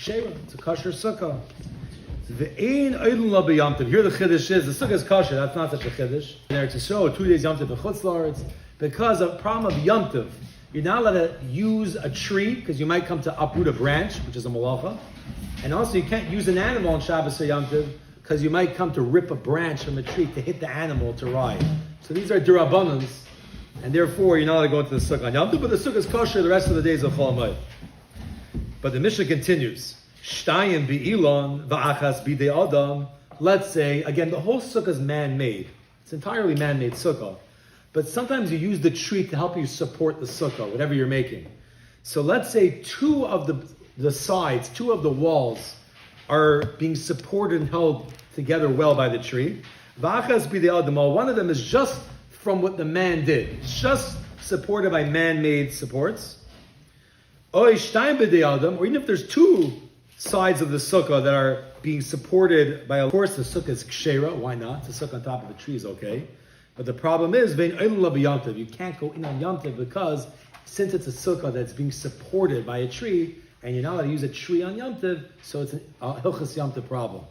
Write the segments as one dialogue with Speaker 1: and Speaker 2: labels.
Speaker 1: kshera. It's a kosher sukkah. Here the chiddush is, the sukkah is kosher, that's not such a chiddush. And there to show 2 days Yom Tov in Chutz La'aretz, because of problem of Yom Tov, you're not allowed to use a tree, because you might come to uproot a branch, which is a malacha. And also you can't use an animal on Shabbos or Yom Tov, because you might come to rip a branch from a tree to hit the animal to ride. So these are durabanans, and therefore you're not allowed to go into the sukkah on Yom Tov, but the sukkah is kosher the rest of the days of Chol Hamoed. But the Mishnah continues. Shtayim bi'ilon va'achas b'dei adam. Let's say, again, the whole sukkah is man-made. It's entirely man-made sukkah. But sometimes you use the tree to help you support the sukkah, whatever you're making. So let's say 2 of the sides, 2 of the walls are being supported and held together well by the tree. Va'achas b'dei adam. One of them is just from what the man did. It's just supported by man-made supports. Oy shtayim b'dei adam. Or even if there's 2 sides of the sukkah that are being supported by, of course, the sukkah is kshera. Why not? The sukkah on top of a tree is okay. But the problem is, you can't go in on Yom Tov because since it's a sukkah that's being supported by a tree, and you're not allowed to use a tree on Yom Tov, so it's a hilchas Yom Tov problem.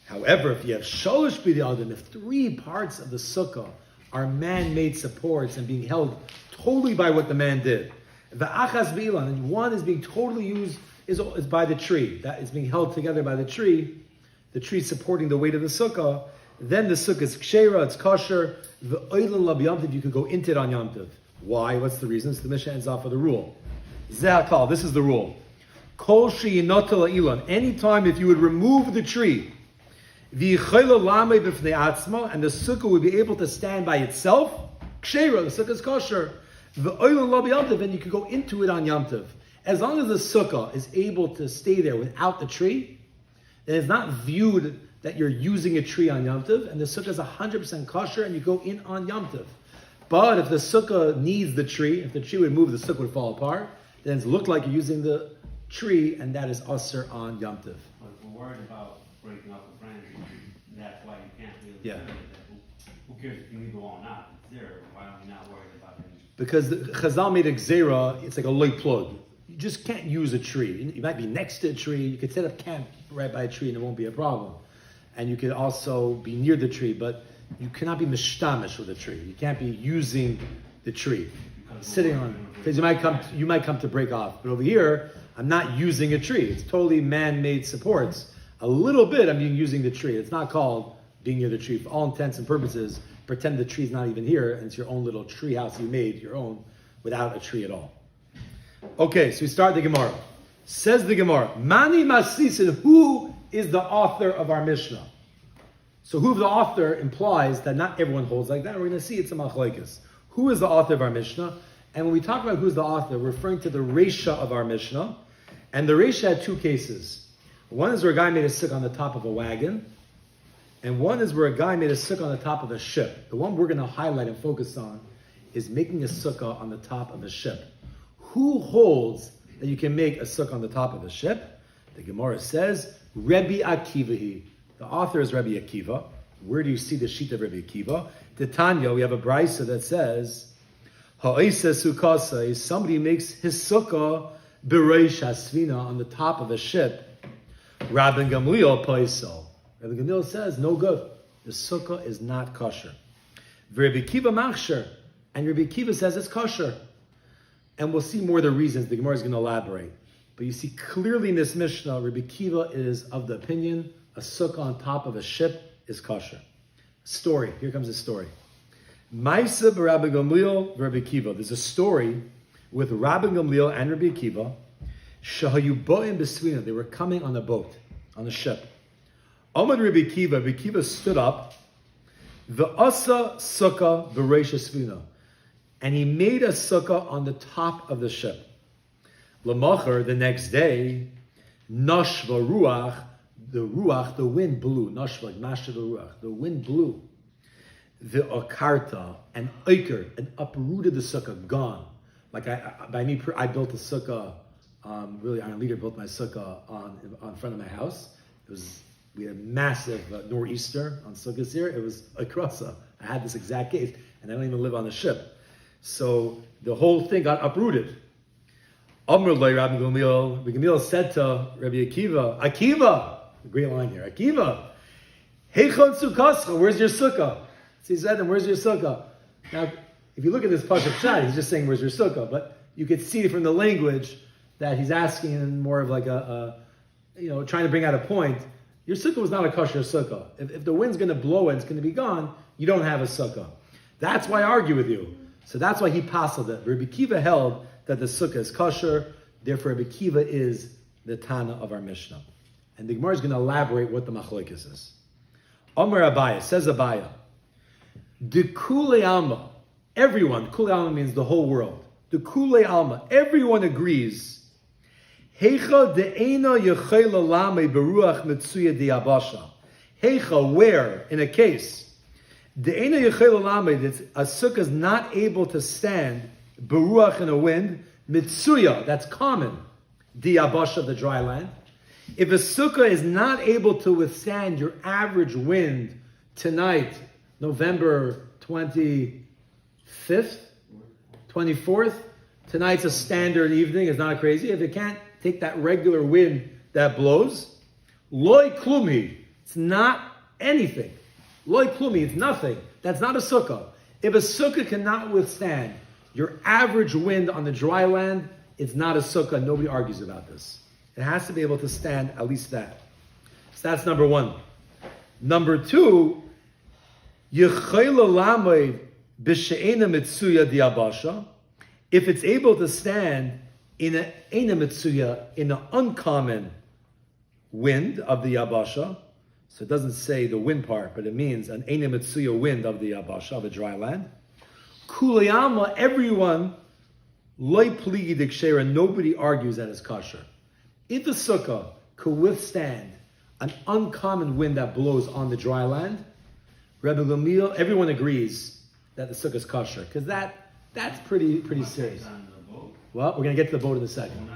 Speaker 1: However, if you have sholosh b'dei adam, if 3 parts of the sukkah are man-made supports and being held totally by what the man did, v'achas b'ilan, and 1 is being totally used is by the tree. That is being held together by the tree supporting the weight of the sukkah. Then the sukkah is kshera, it's kosher. The oilan lab Yom Tov, you could go into it on Yom Tov. Why? What's the reason? So the Mishnah ends off with a rule. Ze'akal, this is the rule. Kol she'yinotel ilan. Anytime if you would remove the tree, v'yichayla lamei b'fnei atzma, and the sukkah would be able to stand by itself, kshera, the sukkah is kosher. The oilan lab Yom Tov, and you could go into it on Yom Tov. As long as the sukkah is able to stay there without the tree, then it's not viewed that you're using a tree on Yom Tov, and the sukkah is 100% kosher, and you go in on Yom Tov. But if the sukkah needs the tree, if the tree would move, the sukkah would fall apart, then it looked like you're using the tree, and that is usher on Yom Tov.
Speaker 2: But if we're worried about breaking off the branch, that's why you can't really
Speaker 1: Yeah.
Speaker 2: do it. Who cares if you leave the wall or not? It's there. Why are we not worried about it?
Speaker 1: Because the Chazal made a gzera, it's like a loy plug. You just can't use a tree. You might be next to a tree. You could set up camp right by a tree and it won't be a problem. And you could also be near the tree, but you cannot be mishtamish with a tree. You can't be using the tree, sitting on it. Because you might come to break off. But over here, I'm not using a tree. It's totally man-made supports. A little bit I'm using the tree. It's not called being near the tree. For all intents and purposes, pretend the tree's not even here and it's your own little tree house you made, your own, without a tree at all. Okay, so we start the Gemara. Says the Gemara, Mani Masisin, who is the author of our Mishnah? So who the author implies that not everyone holds like that. We're going to see it's a machlokes. Who is the author of our Mishnah? And when we talk about who's the author, we're referring to the Reisha of our Mishnah. And the Reisha had 2 cases. One is where a guy made a sukkah on the top of a wagon. And one is where a guy made a sukkah on the top of a ship. The one we're going to highlight and focus on is making a sukkah on the top of a ship. Who holds that you can make a sukkah on the top of a ship? The Gemara says, Rebbe Akivahi. The author is Rebbe Akiva. Where do you see the sheet of Rebbe Akiva? Titania, we have a brisa that says, Ha'isa sukasa, somebody makes his sukkah b'reish hasvina, on the top of a ship. Rabbi Gamliel paisel. Rabbi Gamliel says, no good. The sukkah is not kosher. Rebbe Akiva machsher, and Rebbe Akiva says it's kosher. And we'll see more of the reasons. The Gemara is going to elaborate. But you see clearly in this Mishnah, Rabbi Akiva is of the opinion a sukkah on top of a ship is kosher. Story. Here comes the story. Maisa Rabbi Gamliel, Rabbi Akiva. There's a story with Rabbi Gamliel and Rabbi Akiva. Shahayu bo'im b'svina. They were coming on a boat, on a ship. Amad Rabbi Akiva. Rabbi Akiva stood up. The asa sukkah b'reish svina. And he made a sukkah on the top of the ship. L'macher, the next day, nashva ruach, the wind blew. Nashva, masha ruach, the wind blew. The akarta, and oiker, and uprooted the sukkah, gone. Like I built a sukkah, Iron Leader built my sukkah on front of my house. We had a massive nor'easter on sukkahs here. It was a krasa. I had this exact case, and I don't even live on the ship. So the whole thing got uprooted. Amr loy Rabbi Gamliel. Rabbi Gamliel said to Rabbi Akiva, great line here, Akiva, Heichon sukkascha, where's your sukkah? So he said to him, where's your sukkah? Now, if you look at this Pasuk Pshat, he's just saying, where's your sukkah? But you could see from the language that he's asking in more of like trying to bring out a point. Your sukkah was not a kosher sukkah. If the wind's going to blow and it's going to be gone, you don't have a sukkah. That's why I argue with you. So that's why he passled it. Rabbi Kiva held that the sukkah is kosher. Therefore, Rabbi Kiva is the Tana of our Mishnah. And the Gemara is going to elaborate what the machlokes is. Amar Abaya, says Abaya, the Kulei Alma, everyone, Kulei Alma means the whole world. The Kulei Alma, everyone agrees. Heicha de'ena yechela lame beruach mitzuya diabasha. Heicha, where, in a case, de'ena yechela lame, that a sukkah is not able to stand beruach in a wind, mitzuya, that's common, diabasha, the dry land. If a sukkah is not able to withstand your average wind tonight, November 25th, 24th, tonight's a standard evening, it's not crazy. If it can't take that regular wind that blows, loy klumi, it's not anything. Loy klumi, it's nothing. That's not a sukkah. If a sukkah cannot withstand your average wind on the dry land, it's not a sukkah. Nobody argues about this. It has to be able to stand at least that. So that's number one. Number two, yechayla lamed b'she'ena mitzuya diabasha. If it's able to stand in an ena mitzuya, in an uncommon wind of the yabasha, so it doesn't say the wind part, but it means an ena mitzuya wind of the yabasha, of a dry land. Kuliyama, everyone, loy pligi dikshera, nobody argues that it's kosher. If the sukkah could withstand an uncommon wind that blows on the dry land, Rebbe Gamliel, everyone agrees that the sukkah is kosher, because that's pretty serious. Well, we're going to get to the boat in a second.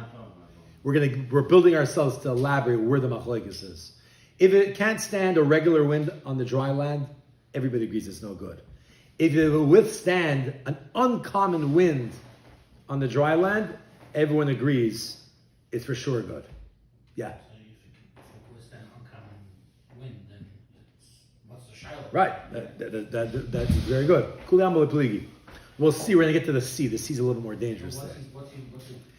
Speaker 1: We're building ourselves to elaborate where the machlokes is. If it can't stand a regular wind on the dry land, everybody agrees it's no good. If it will withstand an uncommon wind on the dry land, everyone agrees it's for sure good. Yeah.
Speaker 3: So if it withstand uncommon wind, then what's the shiur?
Speaker 1: Right. That's very good. Kuliyam pligi. We'll see. We're going to get to the sea. The sea's a little more dangerous there.
Speaker 3: What's his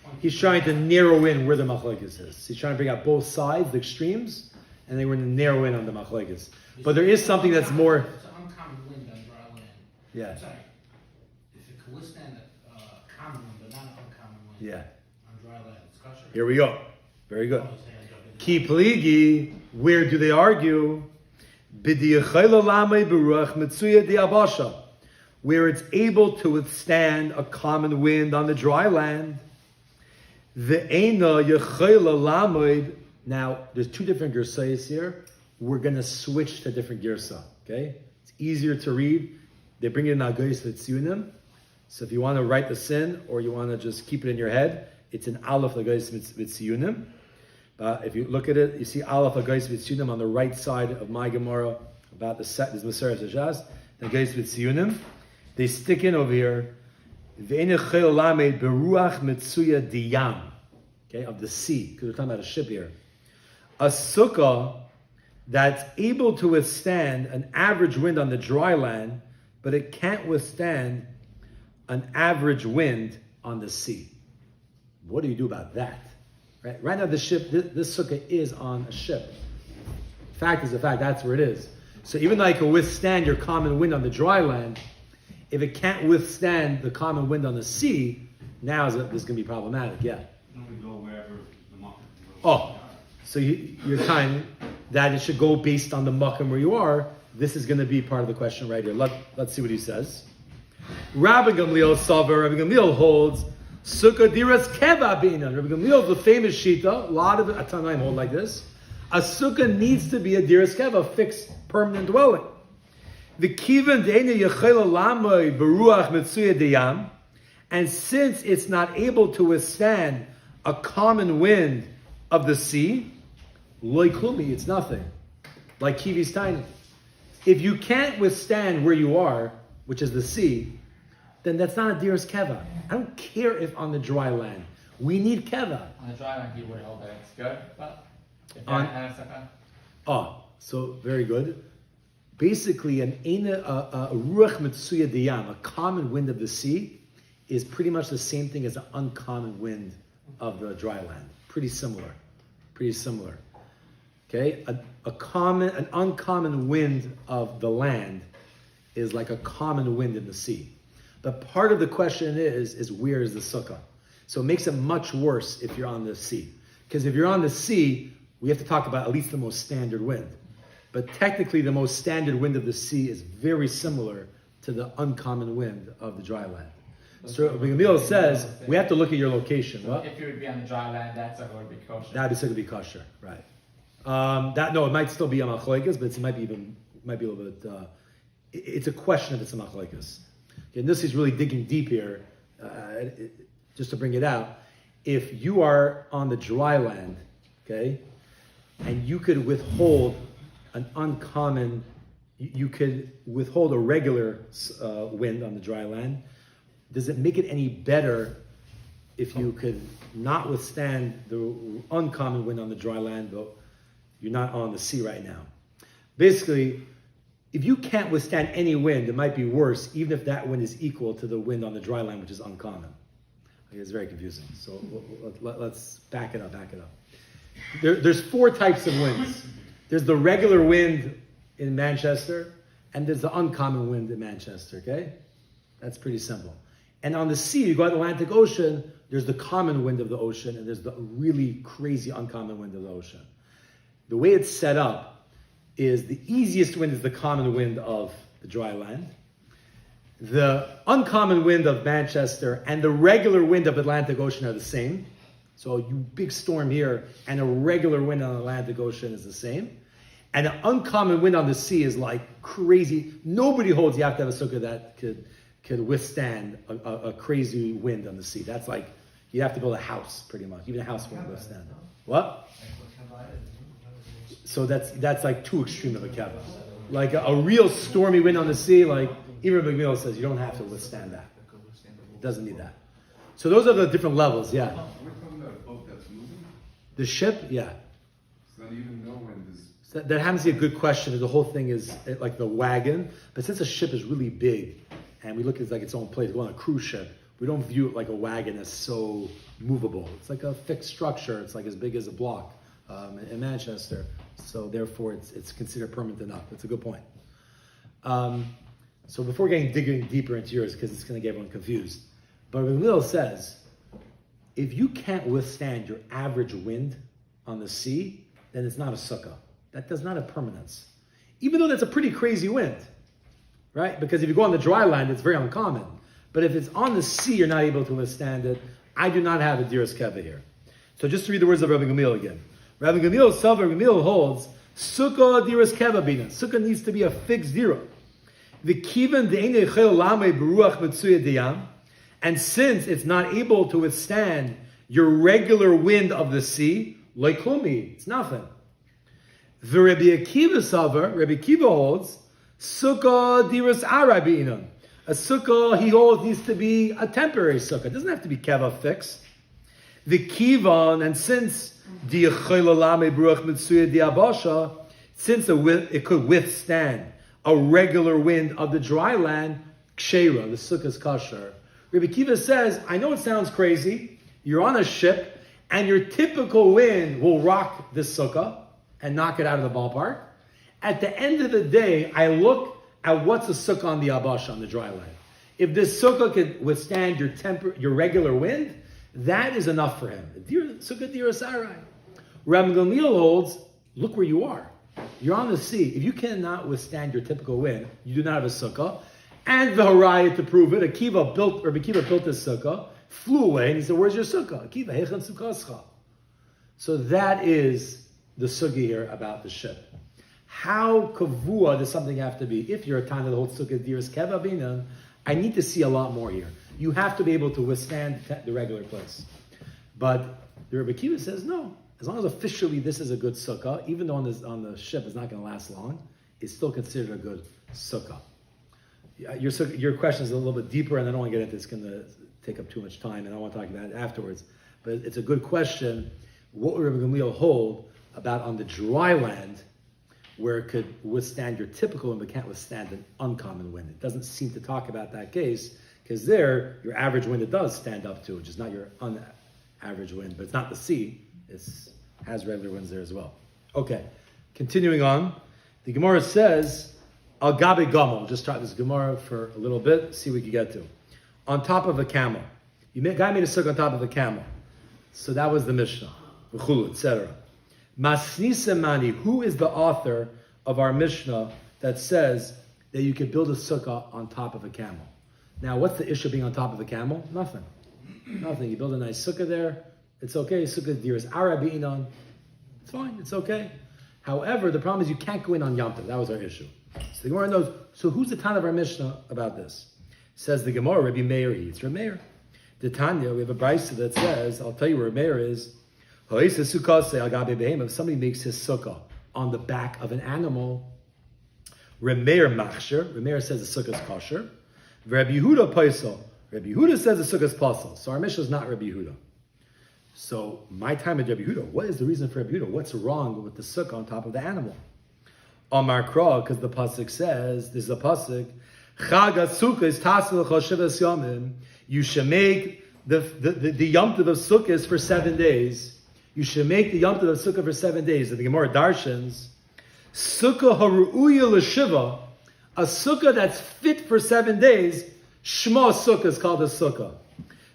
Speaker 3: point?
Speaker 1: He's trying to narrow in where the machlokes is. He's trying to bring out both sides, the extremes, and then we're going to narrow in on the machlokes. But there is something that's more.
Speaker 3: It's an uncommon wind on dry land.
Speaker 1: Yeah.
Speaker 3: Sorry. If it could withstand a common wind, but not an uncommon wind.
Speaker 1: Yeah.
Speaker 3: On dry land, it's kosher.
Speaker 1: Here we go. Very good.
Speaker 3: Oh, he's saying I don't
Speaker 1: Ki pligi. Where do they argue? B'diyachayla lamei beruach mitzuya diabasha. Where it's able to withstand a common wind on the dry land. Ve'ena yechayla lamed. Now, there's two different girsayas here. We're going to switch to different girsa. Okay? It's easier to read. They bring it in Agayis V'tziyunim. So if you want to write the sin, or you want to just keep it in your head, it's in Aleph Agayis V'tziyunim. If you look at it, you see Aleph Agayis V'tziyunim on the right side of my Gemara, about the set, this Maseres Hashas, Agayis V'tziyunim. They stick in over here, Ve'ena chayil lamed beruach mitzuya diyam, okay, of the sea, because we're talking about a ship here. A sukkah that's able to withstand an average wind on the dry land, but it can't withstand an average wind on the sea. What do you do about that? Right now, the ship, this sukkah is on a ship. Fact is a fact, that's where it is. So even though it can withstand your common wind on the dry land, if it can't withstand the common wind on the sea, now this is going to be problematic. Yeah.
Speaker 2: Then we go wherever the market goes.
Speaker 1: Oh, so you're telling that it should go based on the makam where you are. This is going to be part of the question right here. Let's see what he says. Rabbi Gamliel Savar, Rabbi Gamliel holds Sukkah diras keva beinan. Rabbi Gamliel is the famous shita. A lot of it at Tanaim hold like this. A sukkah needs to be a diras keva, fixed permanent dwelling. The kivan de'ena yechela lamay beruach mitzuya deyam, and since it's not able to withstand a common wind of the sea, loy klumi, it's nothing. Like kivi's tiny. If you can't withstand where you are, which is the sea, then that's not a diras keva. I don't care if on the dry land, We need keva.
Speaker 4: On the dry land, he would hold that it's good, but if
Speaker 1: On-
Speaker 4: that has sukkah,
Speaker 1: Oh, so very good. Basically, a ruach mitsuya diyam, a common wind of the sea, is pretty much the same thing as an uncommon wind of the dry land. Pretty similar. Okay, an uncommon wind of the land is like a common wind in the sea. But part of the question is where is the sukkah? So it makes it much worse if you're on the sea. Because if you're on the sea, we have to talk about at least the most standard wind. But technically, the most standard wind of the sea is very similar to the uncommon wind of the dry land. So Gamil says we have to look at your location.
Speaker 4: so
Speaker 1: What?
Speaker 4: if you would be on the dry land, that sukkah would be kosher.
Speaker 1: That'd be still be kosher, right? It might still be a machlokes, but it might be a little bit. It's a question if it's a machlokes. Okay, and this is really digging deep here, just to bring it out. If you are on the dry land, okay, and you could withhold an uncommon, you could withhold a regular wind on the dry land. Does it make it any better if you could not withstand the uncommon wind on the dry land, but you're not on the sea right now? Basically, if you can't withstand any wind, it might be worse, even if that wind is equal to the wind on the dry land, which is uncommon. Okay, it's very confusing. So let's back it up. There's four types of winds. There's the regular wind in Manchester, and there's the uncommon wind in Manchester, okay? That's pretty simple. And on the sea, you go to the Atlantic Ocean, there's the common wind of the ocean, and there's the really crazy uncommon wind of the ocean. The way it's set up is the easiest wind is the common wind of the dry land. The uncommon wind of Manchester and the regular wind of Atlantic Ocean are the same. So you big storm here and a regular wind on the Atlantic Ocean is the same. And an uncommon wind on the sea is like crazy. Nobody holds you have to have a sukkah that could withstand a crazy wind on the sea. That's like, you have to build a house pretty much. Even a house won't withstand it. What? So that's like too extreme of a keva. Like a real stormy wind on the sea, like even McMill says, you don't have to withstand that. It doesn't need that. So those are the different levels, yeah.
Speaker 5: We're talking about a boat that's moving?
Speaker 1: The ship, yeah.
Speaker 5: So then you even know when this...
Speaker 1: So that happens to be a good question. The whole thing is like the wagon, but since a ship is really big, and we look at it like its own place, go on a cruise ship, we don't view it like a wagon as so movable. It's like a fixed structure. It's like as big as a block in Manchester. So therefore, it's considered permanent enough. That's a good point. So before digging deeper into yours, because it's going to get everyone confused, but Ramil says, if you can't withstand your average wind on the sea, then it's not a sukkah. That does not have permanence. Even though that's a pretty crazy wind, right? Because if you go on the dry land, it's very uncommon. But if it's on the sea, you're not able to withstand it. I do not have a diras keva here. So just to read the words of Rabbi Gamil again. Rabbi Gamil holds, sukkah diras keva bina. Sukkah needs to be a fixed dira. The kivan de'ene chel lame beruach mitsuya diyam. And since it's not able to withstand your regular wind of the sea, loiklumi, it's nothing. The Rabbi Akiva holds, sukkah diras arabinam. A sukkah, he holds, needs to be a temporary sukkah. It doesn't have to be keva fixed. The kivan, and since since it could withstand a regular wind of the dry land, kshera, the sukkah is kosher. Rabbi Kiva says, I know it sounds crazy. You're on a ship, and your typical wind will rock this sukkah and knock it out of the ballpark. At the end of the day, I look at what's a sukkah on the abasha, on the dry land. If this sukkah could withstand your regular wind, that is enough for him. Sukkah dira sarai. Rabbi Gamliel holds, look where you are. You're on the sea. If you cannot withstand your typical wind, you do not have a sukkah. And the harayah to prove it, Rabbi Akiva built this sukkah, flew away, and he said, where's your sukkah? Akiva, heichan sukkascha. So that is the sugi here about the ship. How kavua does something have to be? If you're a Tana that holds sukkah diras keva bina, I need to see a lot more here. You have to be able to withstand the regular place. But the Rabbi Akiva says no. As long as officially this is a good sukkah, even though on the ship it's not going to last long, it's still considered a good sukkah. Your question is a little bit deeper, and I don't want to get into it. It's going to take up too much time, and I want to talk about it afterwards. But it's a good question. What would Rabbi Gamliel hold about on the dry land, where it could withstand your typical wind but can't withstand an uncommon wind? It doesn't seem to talk about that case, because there, your average wind it does stand up to, which is not your unaverage wind, but it's not the sea. It has regular winds there as well. Okay, continuing on. The Gemara says, Al Gabi Gamel. Just try this Gemara for a little bit, see what we can get to. On top of a camel. Guy made a sukkah on top of a camel. So that was the Mishnah, etc. Masnisa Mani, who is the author of our Mishnah that says that you could build a sukkah on top of a camel? Now, what's the issue of being on top of a camel? Nothing. Nothing. You build a nice sukkah there. It's okay. Sukkah deer is Arabi Inan. It's fine. It's okay. However, the problem is you can't go in on Yom Tov. That was our issue. So the Gemara knows. So who's the Tan of our Mishnah about this? Says the Gemara, Rabbi Meir. It's Rabbi Meir. The Tanya, we have a brisa that says, I'll tell you where Rabbi Meir is. If somebody makes his sukkah on the back of an animal, Rabbi Meir machsher. Rabbi Meir says the sukkah is kosher. Rabbi Yehuda paisel. Rabbi Yehuda says the sukkah is pasel. So our Mishnah is not Rabbi Yehuda. So my time at Rabbi Yehuda, what is the reason for Rabbi Yehuda? What's wrong with the sukkah on top of the animal? Amar Kra, because the pasuk says, this is a pasuk, Chag HaSukkah is tasel chosheves yomim. You should make the Yom Tov of Sukkah for 7 days. You should make the Yom Tov of Sukkah for 7 days. And the Gemara darshans, Sukkah haru'uya l'shiva, a sukkah that's fit for 7 days, Shema sukkah is called a sukkah.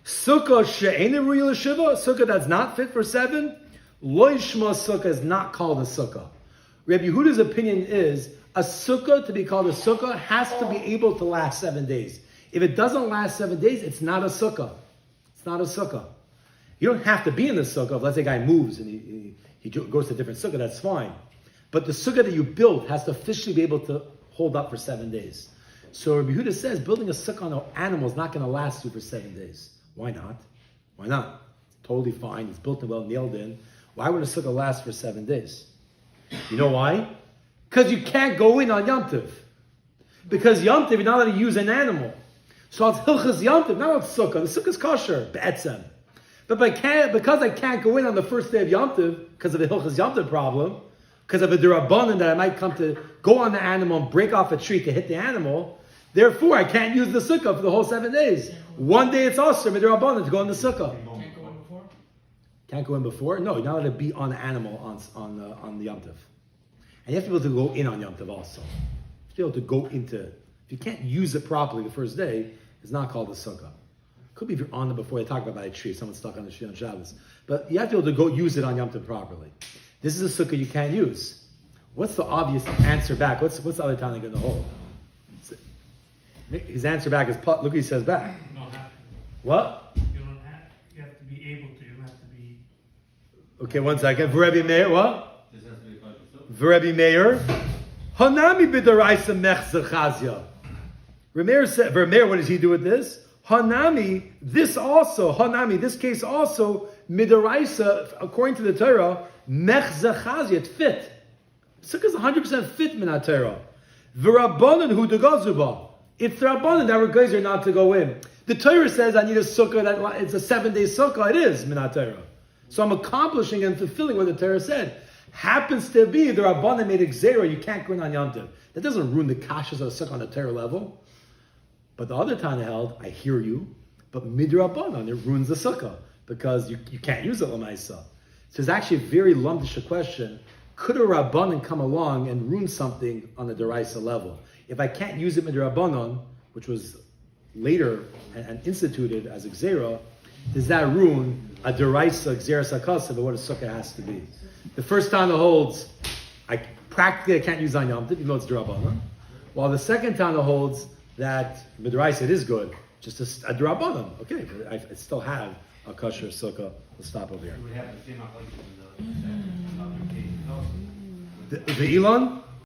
Speaker 1: Sukkah she'ein haru'uya l'shiva, a sukkah that's not fit for 7, loy Shema sukkah is not called a sukkah. Rabbi Yehuda's opinion is a sukkah, to be called a sukkah, has to be able to last 7 days. If it doesn't last 7 days, it's not a sukkah. It's not a sukkah. You don't have to be in the sukkah. If let's say a guy moves and he goes to a different sukkah, that's fine. But the sukkah that you built has to officially be able to hold up for 7 days. So Rabbi Yehuda says building a sukkah on an animal is not going to last you for 7 days. Why not? Why not? It's totally fine. It's built and well nailed in. Why would a sukkah last for 7 days? You know why? Because you can't go in on Yom Tov. Because Yom Tov, you're not allowed to use an animal. So it's hilchas Yom Tov, not sukkah. The sukkah is kosher, be'etzem. But because I can't go in on the first day of Yom Tov, because of the hilchas Yom Tov problem, because of a derabanan that I might come to go on the animal and break off a tree to hit the animal, therefore I can't use the sukkah for the whole 7 days. One day it's also a derabanan to go in the sukkah.
Speaker 3: Can't go in before?
Speaker 1: Can't go in before? No, you're not allowed to be on the animal on the Yom Tov. And you have to be able to go in on Yom Tov also. You have to be able to go into, if you can't use it properly the first day, it's not called a sukkah. Could be if you're on it before they talk about a tree, someone's stuck on the tree on Shabbos. But you have to be able to go use it on Yom Tov properly. This is a sukkah you can't use. What's the obvious answer back? What's the other Tanya going to hold? His answer back is, look what he says back.
Speaker 3: You don't have to.
Speaker 1: What?
Speaker 3: You don't have. You have to be able to. You don't have to be.
Speaker 1: Okay, 1 second. V'Rebbe Meir, what?
Speaker 2: This has to be called a sukkah.
Speaker 1: V'Rebbe Meir. Hanami b'daraisa mechzer chazia. Meir, what does he do with this? Hanami, this case also, midaraisa, according to the Torah, mechzer chazia, it's fit. Sukkah is 100% fit min ha-Torah. V'Rabbanan hu degazuba. It's the Rabbanan that guys are not to go in. The Torah says I need a sukkah that it's a 7-day sukkah. It is min ha-Torah. So I'm accomplishing and fulfilling what the Torah said. Happens to be the Rabbanan made a gzera, you can't go in on Yom Tov. That doesn't ruin the kashas of the sukkah on the Torah level. But the other Tana held, I hear you, but midrabbanan, it ruins the sukkah because you can't use it l'maisa. So it's actually a very lumdish question. Could a Rabbanan come along and ruin something on the deraisa level? If I can't use it midrabbanan, which was later and instituted as a gzera, does that ruin a deraisa gzera sakasa of what a sukkah has to be? The first Tana holds, I can't use on Yom Tov, even though it's derabanan. While the second Tana holds that midraisa it is good, just a derabanan. Okay, but I still have a kosher sukkah. We'll stop over here.
Speaker 2: You would have the same application in the other case also.
Speaker 1: The Elon.